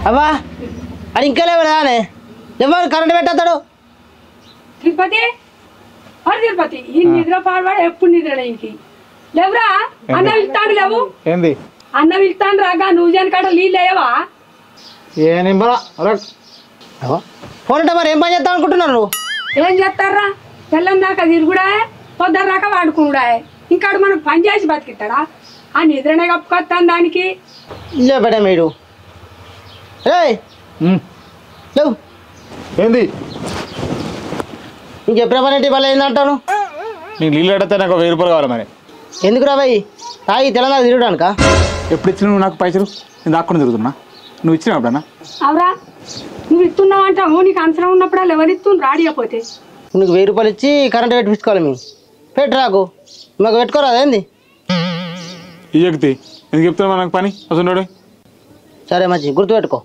అవ్వా అది ఇంకా లేవడానే ఎవరు కరెంట్ పెట్టేస్తాడు తిరుపతి తిరుపతి ఈ నిద్ర పాడవాడు ఎప్పుడు నిద్ర ఇంకి లేవురా అన్న వెళ్తాడు లేవు ఏంది అన్న వెళ్తాను రాగా నువ్వు కాడ నీళ్ళు లేవా ఏ నింబరా ఫోన్ అంటే మరి ఏం పని చేస్తావు అనుకుంటున్నాను నువ్వు ఏం చేస్తారా తెల్లం దాకా తిరుగుడా పొద్దున్న దాకా వాడుకున్నాడా ఇంకా మనం పని చేసి బతికిస్తాడా ఆ నిద్రనే కప్పుకొస్తాను దానికి లేపడే మీరు లేవు ఏంది ఇంకెప్పుడు పని వాళ్ళు ఏందంటాను నీకు నీళ్ళు అడితే నాకు 1000 రూపాయలు కావాలి మరి ఎందుకు రాబాయి తాగి తెలంగాణ తిరగడానికా ఎప్పుడు ఇచ్చిన నువ్వు నాకు పైసలు నేను దాక్కుని తిరుగుతున్నా నువ్వు ఇచ్చినావు ఎప్పుడన్నా అవురా నువ్వు ఇస్తున్నావు అంటావు నీకు అవసరం ఉన్నప్పుడు వాళ్ళు ఎవరు ఇస్తున్నారు రాడియపోతే నీకు 1000 రూపాయలు ఇచ్చి కరెంట్ పెట్టించుకోవాలి మేము పెట్టరాకు మాకు పెట్టుకోరాదు ఏంది ఈ వ్యక్తి ఎందుకు చెప్తున్నా నాకు పని అసలు సరే మంచి గుర్తుపెట్టుకో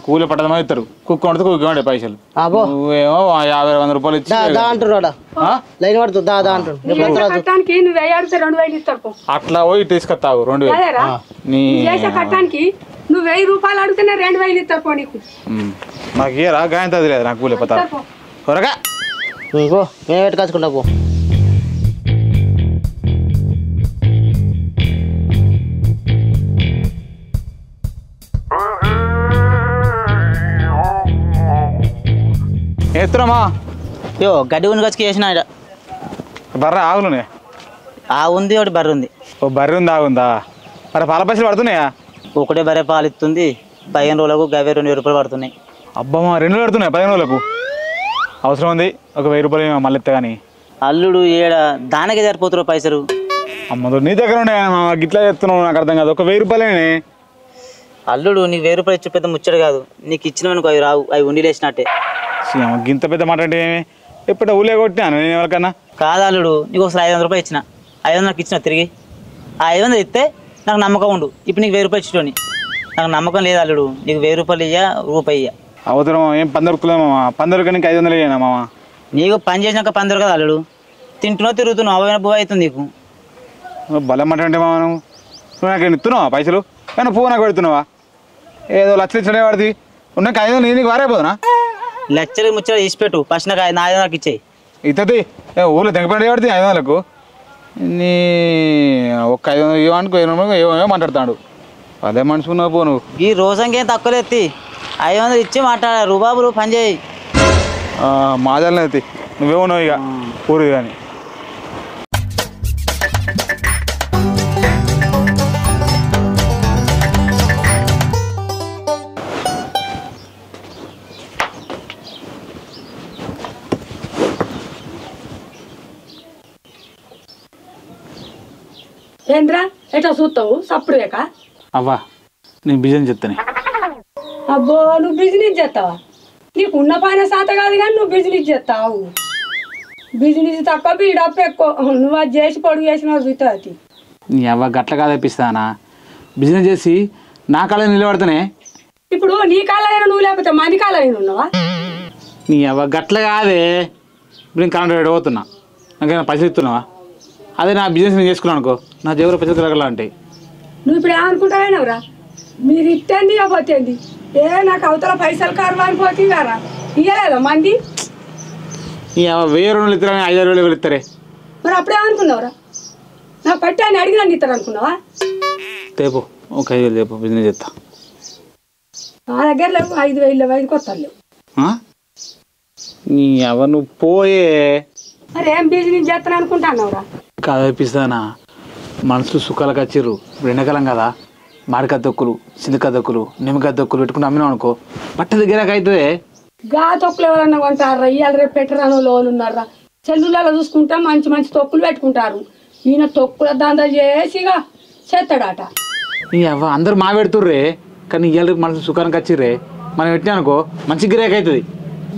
కూలి పట్టదమా ఇస్తారు కుక్క వండితే కుక్క వండే పైసలు నువ్వేమో 50-100 రూపాయలు ఇచ్చి అంటున్నాడా లైన్ పడుతుంది దా అంటాడు కట్టానికి నువ్వు 1000 2000 ఇస్తారు అట్లా పోయి తీసుకొస్తావు 2000 నీ చేసే కట్టానికి నువ్వు 1000 రూపాయలు అడిగితేనే 2000 ఇస్తారు పో నీకు నాకు ఏరా గాయం తది లేదు నాకు కూలి పత్తా త్వరగా పో మేము పెట్టుకొచ్చుకుంటా పో ఎత్తురామా యో గడ్డి ఉనికొచ్చి వేసిన బర్ర ఆవులునే ఉంది ఒకటి బర్రె ఉంది ఓ బర్రె ఉంది ఆగుందా మరి పాల పైసలు పడుతున్నాయా ఒకటే బర్రె పాలు ఇస్తుంది 15 రోజులకు 2000 రూపాయలు పడుతున్నాయి అబ్బమ్మా 2 పడుతున్నాయి 15 రోజులకు అవసరం ఉంది ఒక 1000 రూపాయలు మళ్ళీ ఇస్తా కానీ అల్లుడు ఏడ దానికే సరిపోతున్నారు పైసలు అమ్మతో నీ దగ్గర ఉండే గిట్లా చెప్తున్నావు నాకు అర్థం కాదు ఒక 1000 రూపాయలేనే అల్లుడు నీకు 1000 రూపాయలు ఇచ్చి పెద్ద ముచ్చడు కాదు నీకు ఇచ్చినవనుకో అవి రావు అవి ఉండి లేచినట్టే గింత పెద్ద మాట అంటే ఎప్పుడు ఊళ్ళే కొట్టినాను నేను ఎవరికన్నా కాదు అల్లుడు నీకు ఒకసారి 500 రూపాయలు ఇచ్చిన 500 నాకు ఇచ్చిన తిరిగి ఆ 500 ఇస్తే నాకు నమ్మకం ఉండు ఇప్పుడు నీకు 1000 రూపాయలు ఇచ్చేటోని నాకు నమ్మకం లేదు అల్లుడు నీకు 1000 రూపాయలు ఇయ్యా రూపాయి ఇయ్యా అవసరం ఏం 15 దొరుకుతుందా మామ 15 దొరికి నీకు 500 ఇయ్యనా మామ నీకు పని చేసినాక 15 కదా అల్లుడు తింటున్నావు తిరుగుతున్నావు అవైనా పువ్వు అవుతుంది నీకు బలం అంటే మామ నువ్వు నాకు ఇస్తున్నావా పైసలు కానీ పువ్వు నాకు పెడుతున్నావా ఏదో లక్షలు ఇచ్చడే వాడిది ఉన్నాక 500 నీకు వారైపోతున్నా లెక్చర్ ముచ్చట తీసిపెట్టు ఫస్ట్ నాకు 500 నాకు ఇచ్చేయి ఇతది ఊళ్ళో తెగపడి పడితే 500లకు నీ ఒక్క 500 ఇవ్వనుకో ఏమో మాట్లాడతాడు అదే మనుషుకున్నావు పో నువ్వు ఈ రోజంకేం తక్కువ ఎత్తి 500 ఇచ్చి మాట్లాడారు రూబాబులు పని చేయి మాజాలనే ఎత్తి నువ్వేమన్నావు ఇక ఊరు కానీ ఏంద్రా ఎట్లా చూస్తావు సప్పుడు లేక అవ్వా నేను బిజినెస్ చెప్తాను అబ్బో నువ్వు బిజినెస్ చేస్తావా నీకు ఉన్న పైన శాత కాదు కానీ నువ్వు బిజినెస్ చేస్తావు బిజినెస్ తక్కువ బీడప్ ఎక్కువ నువ్వు అది చేసి పొడుగు చేసిన చూస్తుంది నీ అవ్వ గట్ల కాదేపిస్తానా బిజినెస్ చేసి నా కాళ్ళ నిలబడితేనే ఇప్పుడు నీ కాళ్ళైనా నువ్వు లేకపోతే మంది కాళ్ళైనా ఉన్నావా నీ అవ్వ గట్ల కాదే ఇప్పుడు నేను కరెంట్ రేట్ పోతున్నా నాకేమైనా పైసలు ఇస్తున్నావా అదే నా బిజినెస్ నేను చేసుకున్నాను అనుకో నా జేబులో పైసలు తిరగలా ఉంటాయి నువ్వు ఇప్పుడు ఏమనుకుంటావేనవరా మీరు ఇట్టండి ఇవ్వబోతేంది నాకు అవతల పైసలు కారు అనిపోతుంది కదా ఇయ్యలేదా మంది నీ 1000 రూపాయలు ఇస్తారని 5000 రూపాయలు ఇస్తారే మరి అప్పుడేమనుకున్నావురా నాకు పట్టి ఆయన అడిగినా ఇస్తారు అనుకున్నావా తేపు ఒక 5000 తేపు బిజినెస్ చేస్తా నా దగ్గర లేవు 5000 5 కొత్తారు లేవు నీ అవ్వ నువ్వు పోయే మరి ఏం బిజినెస్ చేస్తాను అనుకుంటున్నావురా కాదేపిస్తానా మనుషులు సుఖాలకు వచ్చిర్రు ఇప్పుడు ఎండాకాలం కదా మామిడికాయ తొక్కులు చింతకాయ తొక్కులు నిమ్మకాయ తొక్కులు పెట్టుకుని అమ్మినావు అనుకో బట్ట దగ్గరకు అవుతుంది గా తొక్కులు ఎవరన్నా కొంటారా ఇవాళ రేపు పెట్టరాను లోన్ ఉన్నారా సెల్లులలో చూసుకుంటా మంచి మంచి తొక్కులు పెట్టుకుంటారు ఈయన తొక్కుల దందా చేసిగా చేస్తాడట నీ అవ్వ అందరు మా పెడుతుర్రే కానీ ఇవాళ రేపు మనుషులు సుఖానికి వచ్చిర్రే మనం పెట్టినా అనుకో మంచి గిరాక్ అవుతుంది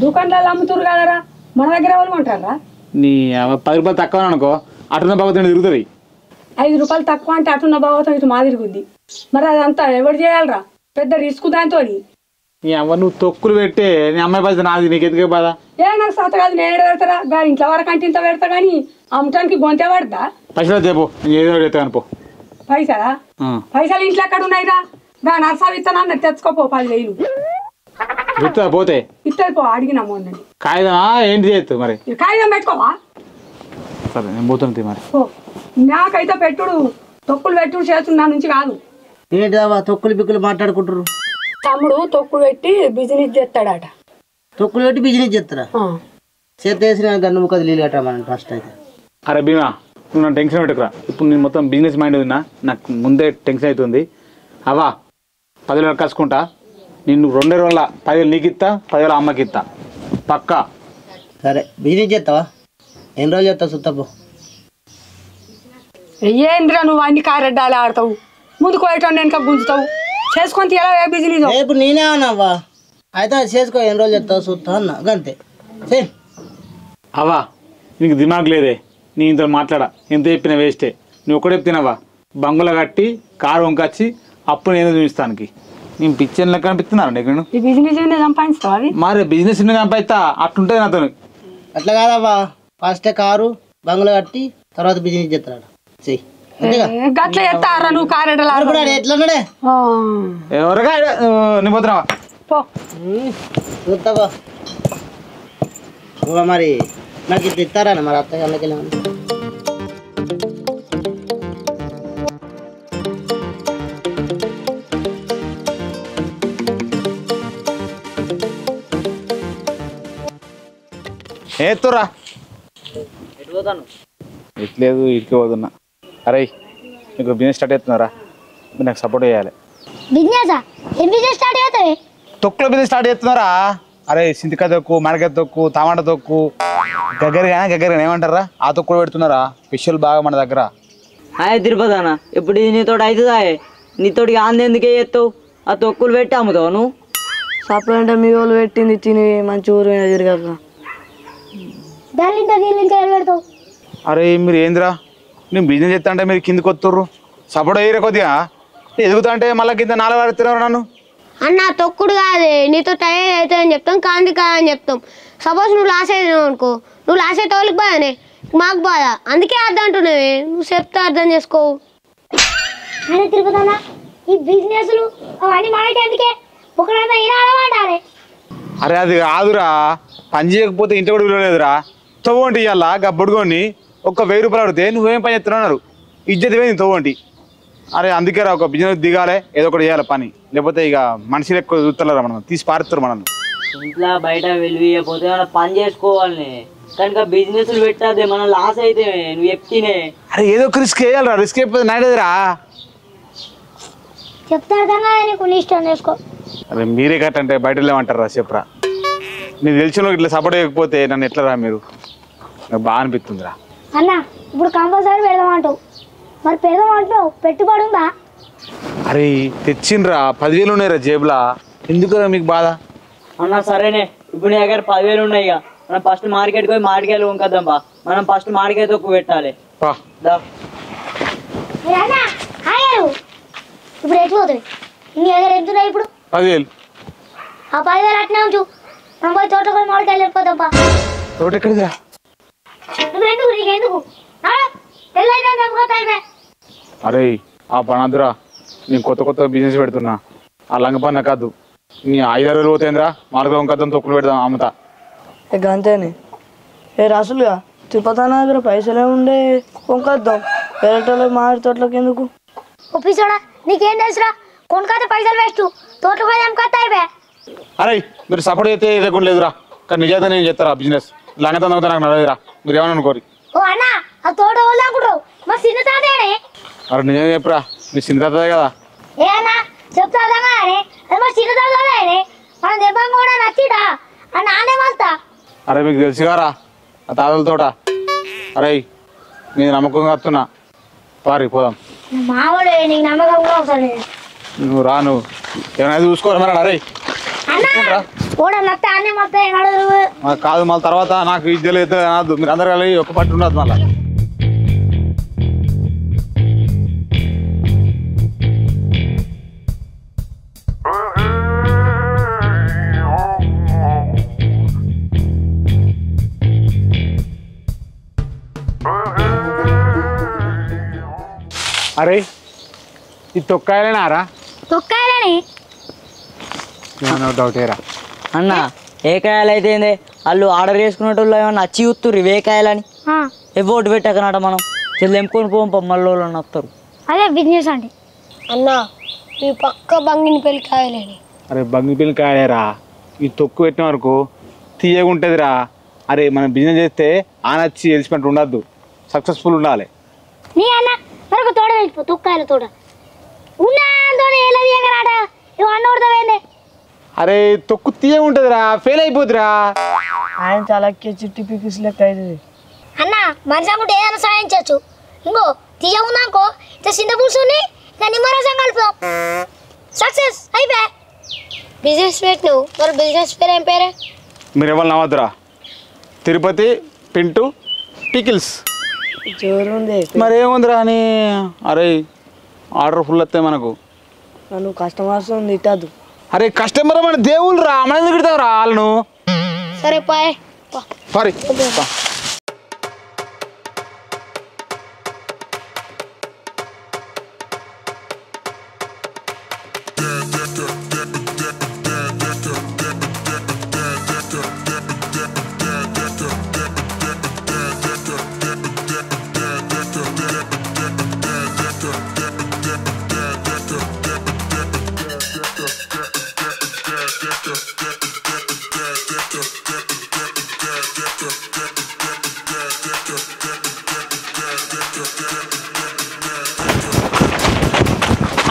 దుకాణాలు అమ్ముతురు కదరా మన దగ్గర ఎవరు కొంటారా నీ 10 రూపాయలు తక్కువ అనుకో అటున్న బాగుతుంది తిరుగుతుంది 5 రూపాయలు తక్కువ అంటే అటున్న భాగవతం ఇటు మాదిరిగుద్ది మరి అదంతా ఎవరు చేయాలరా పెద్ద రిస్క్ దాంతో నీ అవ్వ నువ్వు తొక్కులు పెట్టే నీ అమ్మాయి పైసలు నాది నీకు ఎందుకే బాధ నాకు సత కాదు నేను పెడతారా ఇంట్లో వరకు అంటే ఇంత పెడతా కానీ అమ్మటానికి గొంతే పడతా పైసలు చెప్పు నేను ఏదో చెప్తాను పో పైసలా పైసలు ఇంట్లో ఎక్కడ ఉన్నాయిరా గా నర్సా విత్తనాన్ని తెచ్చుకోపో 10,000 విత్తా పోతే ఇత్తది పో అడిగినా మొన్నని కాగితమా ఏంటి చేస్తు మరి కాగితం పెట్టుకోవా సరే నేను పోతుంది మరి పో నాకైతే పెట్టుడు తొక్కులు పెట్టుడు చేస్తుడు నా నుంచి కాదు ఏంటిదావా తొక్కులు బిక్కులు మాట్లాడుకుంటారు తమ్ముడు తొక్కులు పెట్టి బిజినెస్ చేస్తాడట తొక్కులు పెట్టి బిజినెస్ చేస్తారా చేతి వేసిన గన్ను ముక్కది నీళ్ళు కట్టరా మనం ఫస్ట్ అయితే అరే భీమా నువ్వు నన్ను టెన్షన్ పెట్టుకురా ఇప్పుడు నేను మొత్తం బిజినెస్ మైండ్ ఉన్నా నాకు ముందే టెన్షన్ అవుతుంది అవా 10,000 కలుసుకుంటా నిన్ను 2 రోజుల 10,000 నీకు ఇస్తా 10,000 అమ్మకి ఇస్తా పక్కా సరే బిజినెస్ చేస్తావా ఎన్ని రోజులు చేస్తావు సుత్తపు ఏంద్రా నువ్వు అన్ని కారెడ్డాలు ఆడతావు ముందుకు పోయేటోని వెనక గుంజుతావు చేసుకొని తీయాలా ఏ బిజినెస్ ఇప్పుడు నేనే అన్నావా అయితే అది చేసుకో ఎన్ని రోజులు చేస్తావు చూస్తా అన్నా అంతే సరే అవా నీకు దిమాగ్ లేదే నీ ఇంత మాట్లాడా ఎంత చెప్పినా వేస్టే నువ్వు ఒకటే చెప్తున్నావా బంగుల కట్టి కారు వంకొచ్చి అప్పుడు నేను చూపిస్తానికి నేను పిక్చర్ లెక్క కనిపిస్తున్నాను నీకు నేను ఈ బిజినెస్ సంపాదిస్తావు అవి మరి బిజినెస్ సంపాదిస్తా అట్లుంటుంది నాతో అట్లా కాదవ్వా ఫస్ట్ కారు బంగ్లా కట్టి తర్వాత బిజినెస్ చేస్తాడు చెయ్యి గట్ల ఎత్తారా నువ్వు కారెడ్డలు కూడా ఎట్లా ఉన్నాడే ఎవరుగా నీ పోతున్నావా పో చూస్తావా మరి నాకు ఇది ఇస్తారా మరి అత్తగా వెళ్ళి ఏతురా ఎటు పోతాను ఎట్లేదు ఇటుకి పోతున్నా అరే మీకు బిజినెస్ స్టార్ట్ అవుతున్నారా మీరు నాకు సపోర్ట్ చేయాలి బిజినెస్ ఏం బిజినెస్ స్టార్ట్ అవుతాయి తొక్కుల బిజినెస్ స్టార్ట్ చేస్తున్నారా అరే సింతికాయ తొక్కు మరకాయ తొక్కు టమాటా తొక్కు గగ్గరగా ఏమంటారా ఆ తొక్కులు పెడుతున్నారా స్పెషల్ బాగా మన దగ్గర హాయ్ తిరుపతి అన్న ఇప్పుడు ఇది నీతో అవుతుందా నీతోటి ఆంది ఎందుకే చేస్తావు ఆ తొక్కులు పెట్టి అమ్ముతావు నువ్వు సప్లై మీ వాళ్ళు పెట్టింది తిని మంచి ఊరు మీద తిరగక దానింత దీనింత పెడతావు అరే మీరు ఏందిరా నేను బిజినెస్ చేస్తా అంటే మీరు కిందకి వస్తుర్రు సపోర్ట్ అయ్యారా కొద్దిగా ఎదుగుతా అంటే మళ్ళీ కింద 4 వాడుతున్నారు నన్ను అన్న తొక్కుడు కాదే నీతో టైం అవుతుందని చెప్తాం కాంతి కాదని చెప్తాం సపోజ్ నువ్వు లాస్ అయినావు అనుకో నువ్వు లాస్ అయితే వాళ్ళకి బాధనే మాకు బాధ అందుకే అర్థం అంటున్నావే నువ్వు చెప్తే అర్థం చేసుకోవు అరే తిరుపతి అన్న ఈ బిజినెస్లు అవన్నీ మనకి ఎందుకే ఒకడంతా ఈనాడమంటారే అరే అది కాదురా పని చేయకపోతే ఇంటి కూడా విలువలేదురా తవ్వంటి ఇవాళ గబ్బడుకొని ఒక్క 1,000 రూపాయలు అడిగితే నువ్వేం పని చేస్తున్నావు ఇజ్జత్ పోయింది తవ్వంటి అరే అందుకే రా ఒక బిజినెస్ దిగాలి ఏదో ఒకటి చేయాలి పని లేకపోతే ఇక మనుషులు ఎక్కువ చూస్తలేరా మనం తీసి పారుతారు మనం ఇంట్లో బయట వెళ్ళిపోతే మనం పని చేసుకోవాలని కనుక బిజినెస్లు పెట్టాదే మనం లాస్ అయితే నువ్వు చెప్తేనే అరే ఏదో ఒక రిస్క్ వేయాలరా రిస్క్ అయిపోతే నాయలేదురా చెప్తే అర్థం కాదు నీకు నీ ఇష్టం చేసుకో అరే మీరే కట్టంటే బయట వెళ్ళేమంటారా చెప్పరా నీకు తెలిసిన ఇట్లా సపోర్ట్ చేయకపోతే నన్ను ఎట్లా రా మీరు నాకు బాగా అనిపిస్తుందిరా అన్న ఇప్పుడు కంపల్సరీ పెడదామంటావు మరి పెడదామంటావు పెట్టుబడి ఉందా అరే తెచ్చిండ్రా 10,000 ఉన్నాయిరా జేబులా ఎందుకురా మీకు బాధ అన్న సరేనే ఇప్పుడు నీ దగ్గర 10,000 ఉన్నాయి ఇక మనం ఫస్ట్ మార్కెట్కి పోయి మామిడికాయలు వంకద్దాం బా మనం ఫస్ట్ మామిడికాయ తొక్కు పెట్టాలి పా దా అన్న హాయ్ ఇప్పుడు ఎట్లు పోతుంది నీ దగ్గర ఎంతున్నాయి ఇప్పుడు 10,000 ఆ 10,000 అట్నే ఉంచు మనం పోయి తోటలో పోయి మామిడికాయలు వెళ్ళిపోతాంపా తోట ఎక్కడిదిరా నువ్వు ఎందుకు నీకెందుకు తెల్లైతే దెబ్బకొత్తాయిపే అరే ఆ పనద్దురా నేను కొత్త బిజినెస్ పెడుతున్నా ఆ లంగ పని కాదు నీ 5-6 రోజులు పోతేంద్రా మార్గం వంకద్దాం తొక్కులు పెడదాం అమ్ముతా ఇక అంతేనే ఏ రాసులుగా తిరుపతి అన్న దగ్గర పైసలే ఉండే కొనుకొద్దాం వేరే మామిడి తోటలోకి ఎందుకు ఒప్పిసోడా నీకేం తెలుసురా కొనుక్కోతే పైసలు వేస్ట్ తోటలో పోయి దెబ్బకొత్తాయిపే అరే మీరు సపోర్ట్ చేస్తే లేకుండా లేదురా కానీ నిజంగా నేను చేస్తారా బిజినెస్ లంగ తందుతా నాకు నడవదురా మీరు ఏమని అనుకోరు ఓ అన్న ఆ తోట వాళ్ళు అనుకుంటావు మా చిన్న తాతయ్యనే అరే నిజంగా చెప్పురా మీ చింత కదా ఏ అన్న చెప్తా అర్థమా అరే అది మా చిన్న తాతనే మన దెబ్బ కూడా నచ్చిడా అని నానే మస్తా అరే మీకు తెలుసుగారా ఆ తాతల తోట అరే నేను నమ్మకంగా వస్తున్నా పారి పోదాం మామూలు నీకు నమ్మకం కూడా అవసరం లేదు నువ్వు రా నువ్వు ఏమైనా చూసుకోవాలి మరి అరే అన్న కూడా నత్త అన్నీ మొత్తం నడదు కాదు మళ్ళీ తర్వాత నాకు ఇది లేదు అనద్దు మీరు అందరు కలిసి ఒక పట్టు ఉండదు మళ్ళీ అరే ఈ తొక్కాయలేనారా తొక్కాయలని డౌట్ ఏరా అన్న ఏ కాయలు అయితే వాళ్ళు ఆర్డర్ చేసుకునేటోళ్ళు ఏమన్నా వచ్చి చూస్తుర్రు ఇవే కాయలని ఎవోటు పెట్టకనట మనం చెల్లి ఎంపుకొని పోం మళ్ళీ వాళ్ళు వస్తారు. అదే బిజినెస్ అంటే అన్న ఈ పక్క బంగిని పెళ్లి కాయలేని. అరే బంగి పిల్లలు కాయలేరా ఈ తొక్కు పెట్టిన వరకు తీయగా ఉంటుందిరా. అరే మనం బిజినెస్ చేస్తే ఆనొచ్చి ఎలిసిపెంట్ ఉండద్దు, సక్సెస్ఫుల్ ఉండాలి. నీ అన్న మరొక తోట వెళ్ళిపో తొక్కాయల తోట ఉన్నాతో ఎలా తీయగరాట ఇవి అన్న కొడతావేందే. అరే తొక్కు తీయగా ఉంటుందిరా, ఫెయిల్ అయిపోద్దిరా. ఆయన తలకి చిట్టి పికిస్ లెక్క అవుతుంది. అన్న మనిషి అమ్ముంటే ఏదైనా సాయం చేయొచ్చు. ఇంకో తీయ ఉందాకో ఇంత చిన్న పులుసుని ఇక నిమ్మరసం కలుపుదాం, సక్సెస్ అయిపోయా. బిజినెస్ పెట్టినావు, మరి బిజినెస్ పేరు ఏం పేరే? మీరు ఎవరు నమ్మద్దురా, తిరుపతి పింటూ పికిల్స్. జోరు ఉంది. మరి ఏముందిరా అని. అరే ఆర్డర్ ఫుల్ వస్తాయి మనకు. నువ్వు కస్టమర్స్ తిట్టద్దు. అరే కస్టమర్ మన దేవుళ్ళు రా, మన ఎందుకు తిడతావురా వాళ్ళను. సరే పాయ్ సారీ.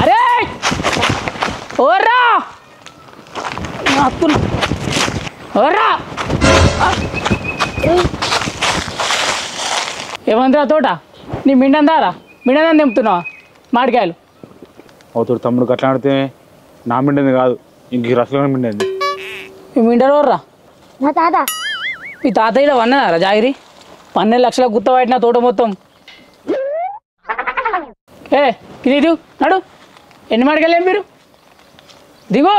అరే ఓర్రా ఓర్రా ఏమందిరా తోట నీ మిండందారా మిండదని తెంపుతున్నావా మామిడికాయలు? అవుతాడు తమ్ముడు అట్లా ఆడితే నా మిండింది కాదు, ఇంక రసలు మిండింది. మీ మిండరోర్రా నా తాత. మీ తాతయ్య వన్నారా జాగిరి 12 లక్షల గుత్త పట్టిన తోట మొత్తం. ఇది దిగు నడు. ఎన్ని మాడికాయలు మీరు దిగు.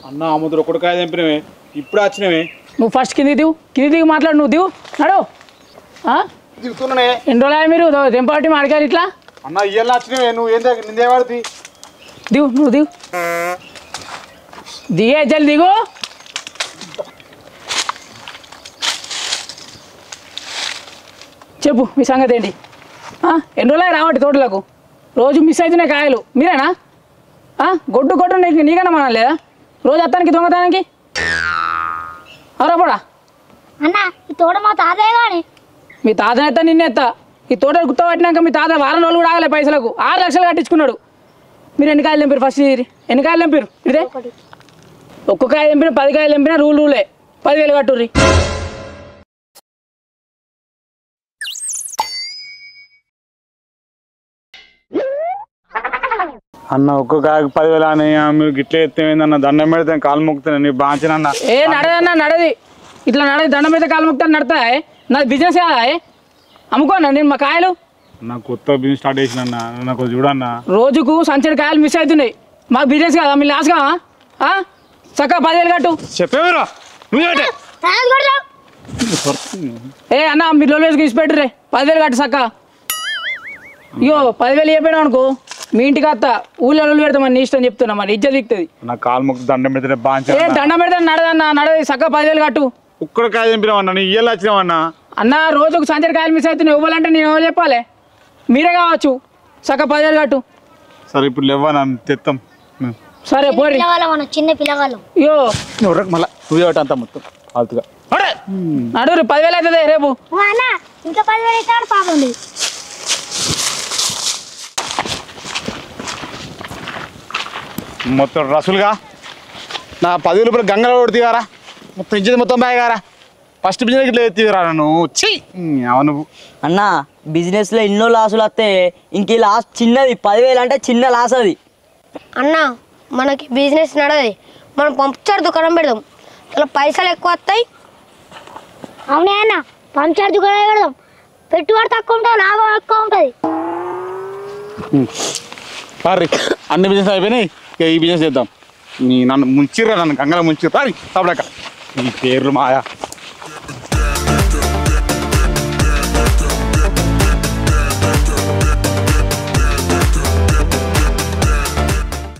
అన్న అమ్ముతుడు ఒక్కడు కాయ తెంపినవే, ఇప్పుడు వచ్చినవే. నువ్వు ఫస్ట్ కింది దిగు మాట్లాడు. నువ్వు దిగు నడు. దిగుతున్నానే. ఎన్ని రోజులు మీరు తెంపాటి మాడికాయలు ఇట్లా? అన్న ఇయ్యాల వచ్చినవే, నువ్వు ఏం నిందేవాడిది. నువ్వు దిగే జల్ది దిగు. చెప్పు మీ సంగతి ఏంటి? ఎన్ని రోజులు రావట్టి తోటలకు రోజు మిస్ అవుతున్నాయి కాయలు. మీరేనా? గొడ్డు నీకన్నా మన లేదా రోజు అత్తానికి దొంగతనానికి? అవరాపడా అన్న ఈ తోట మా తాతయ్య కానీ. మీ తాతని ఎత్తా నిన్నెత్తా. ఈ తోట గుర్తు పట్టినాక మీ తాత వారం రోజులు కూడా ఆగలే పైసలకు 6 లక్షలు కట్టించుకున్నాడు. మీరు ఎన్ని కాయలు తెంపారు? ఫస్ట్ ఎన్ని కాయలు తెంపారు? ఇదే ఒక్క కాయ తెంపిన 10 కాయలు తెంపినా రూలే 10,000 కట్టుర్రి. అన్న ఒక్క కాయకు 10,000 అని మీరు గిట్ల ఎత్తేందన్న, దండం పెడితే కాలు మొక్కుతాను నీ బాంచనన్న. నడదన్నా నడది ఇట్లా నడది దండం మీద కాలు మొక్కుతాను నడతా. నాది బిజినెస్ కాదా? అమ్ముకోనా నేను మా కాయలు? నాకు కొత్త బిజినెస్ స్టార్ట్ చేసిన నాకు చూడన్నా. రోజుకు సంచడి కాయలు మిస్ అవుతున్నాయి. మాకు బిజినెస్ కాదా? మీరు లాస్ కావా? చక్కగా 10,000 కట్టు. చెప్పేవరా నువ్వు అన్న మీరు లోన్ వేసుకు ఇచ్చిపెట్టురే 10,000 కట్టు చక్క. అయ్యో 10,000 చెప్పాడు అనుకో మీ ఇంటికి అత్త ఊళ్ళో పెడతామని నీ ఇష్టం చెప్తున్నా. మరి ఇజ్జ దిగుతుంది. నా కాలు మొక్కు దండం పెడితే బాంచ దండం పెడతా నడదన్నా నడది చక్క 10,000 కట్టు. ఒక్కడ కాయ తెంపినావన్నా, నీ ఇయ్యాల వచ్చినావన్నా. అన్న రోజుకు సంచడి కాయలు మిస్ అవుతున్నాయి. ఇవ్వాలంటే నేను ఎవరు చెప్పాలి? మీరే కావచ్చు. చక్క 10,000 కట్టు. సరే ఇప్పుడు లేవా తెత్తాం. సరే పోరి. చిన్న పిల్లగాళ్ళం. అయ్యో మళ్ళా నువ్వే అంతా మొత్తం ఫాల్తుగా నడు 10,000 అవుతుంది రేపు. అన్న ఇంకా 10,000 ఇస్తాడు పాపం. మొత్తం రసులుగా నా 10 రూపాయలు గంగలో కొడుతీగారా, మొత్తం ఇచ్చేది మొత్తం బాగారా. ఫస్ట్ బిజినెస్ ఇట్లా ఎత్తిరా నువ్వు. అవును అన్న బిజినెస్లో ఎన్నో లాసులు వస్తే ఇంక లాస్ చిన్నది 10,000 అంటే చిన్న లాస్ అది. అన్న మనకి బిజినెస్ నడది, మనం పంచర్ దుకాణం పెడదాం, అలా పైసలు ఎక్కువ వస్తాయి. అవునే అన్న పంచర్ దుకాణం పెడదాం, పెట్టుబడి తక్కువ ఉంటుంది, లాభం ఎక్కువ ఉంటుంది. సారీ అన్ని బిజినెస్ అయిపోయినాయి, ఇక ఈ బిజినెస్ చేద్దాం. నన్ను ముంచిర్రా, నన్ను గంగలో ముంచిర్రా. తప్పడాక ఈ పేర్లు మాయా.